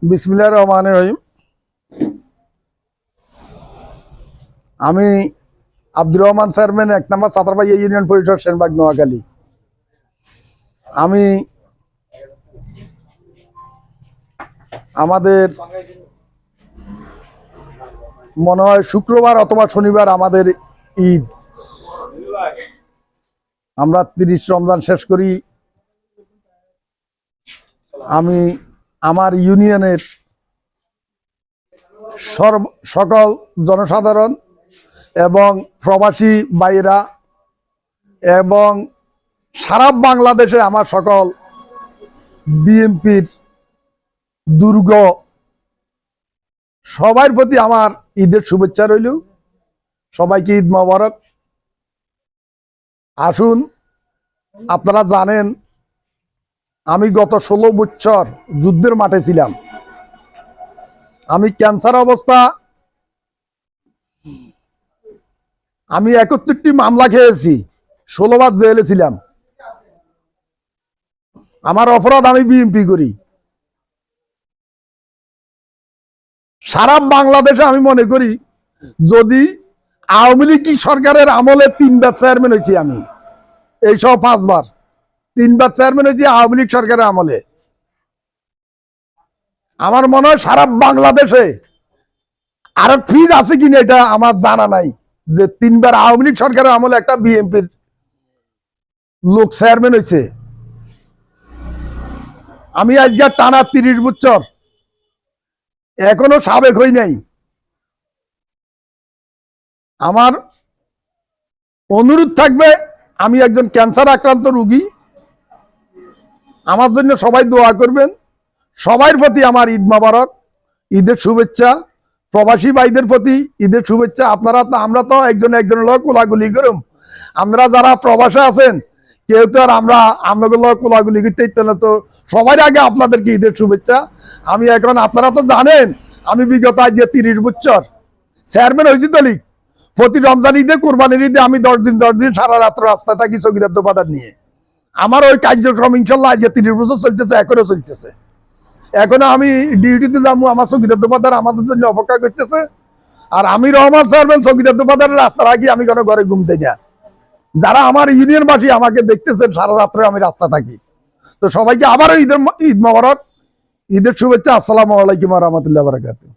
বিসমিল্লাহির রহমানির রহিম। আমি আব্দুর রহমান চেয়ারম্যান ১ নম্বর ছাত্রবাড়ি ইউনিয়ন পরিষদ সেনবাগ নোয়াখালী। আমি আমাদের মনে হয় শুক্রবার অথবা শনিবার আমাদের ঈদ। আমরা ৩০ রমজান শেষ করি। আমি আমার ইউনিয়নের সকল জনসাধারণ এবং প্রবাসী ভাইরা এবং সারা বাংলাদেশে আমার সকল বিএনপির দুর্গ সবার প্রতি আমার ঈদের শুভেচ্ছা রইল। সবাইকে ঈদ মোবারক। আসুন, আপনারা জানেন আমি গত ১৬ বছর যুদ্ধের মাঠে ছিলাম। আমি ক্যান্সার অবস্থা, আমি ৭১টি মামলা খেয়েছি, ১৬ বার জেলে ছিলাম। আমার অপরাধ, আমি বিএনপি করি। সারা বাংলাদেশে আমি মনে করি যদি আওয়ামী লীগ সরকারের আমলে ৩ বার চেয়ারম্যান হয়েছি, আমি এইসব ৫ বার ৩ বার চেয়ারম্যান হয়েছি আওয়ামী লীগ সরকারের আমলে। আমার মনে হয় সারা বাংলাদেশে আরো ফ্রিজ আছে কিনা এটা আমার জানা নাই, যে ৩ বার আওয়ামী লীগ সরকারের আমলে একটা বিএনপির লোক চেয়ারম্যান হয়েছে। আমি আজকে টানা ৩০ বছর এখনো সাবেক হই নাই। আমার অনুরোধ থাকবে, আমি একজন ক্যান্সার আক্রান্ত রোগী, আমার জন্য সবাই দোয়া করবেন। সবার প্রতি আমার ঈদ মোবারক, ঈদের শুভেচ্ছা। প্রবাসী ভাইদের প্রতি ঈদের শুভেচ্ছা। আপনারা তো, আমরা তো একজনের লোক কোলাগুলি করুম। আমরা যারা প্রবাসে আছেন কেউ তো আর আপনাদের কোলাগুলি করতে ইচ্ছে না, তো সবার আগে আপনাদেরকে ঈদের শুভেচ্ছা। আমি এখন, আপনারা তো জানেন আমি বিগত আজ ৩০ বছর চেয়ারম্যান হয়েছি দলিক। প্রতি রমজান ঈদে, কোরবানির ঈদে আমি 10 দিন সারা রাত্র রাস্তায় থাকি চকিদার দোকানদার নিয়ে। আমার ওই কার্যক্রম ইনশাল্লাহ আজ ৩০ বছর চলতেছে, এখনো চলতেছে। এখনো আমি ডিউটিতে যাবো, আমার চকিদার দোকানদার আমাদের জন্য অপেক্ষা করতেছে। আর আমি রহমান চেয়ারম্যান চকিদার দোকানদারের রাস্তা রাখি, আমি কোনো ঘরে ঘুম যাই না। যারা আমার ইউনিয়নবাসী আমাকে দেখতেছেন, সারা রাত্রে আমি রাস্তা থাকি। তো সবাইকে আবারও ঈদ মোবারক, ঈদের শুভেচ্ছা। আসসালামু আলাইকুম ওয়া রাহমাতুল্লাহি ওয়া বারাকাতুহু।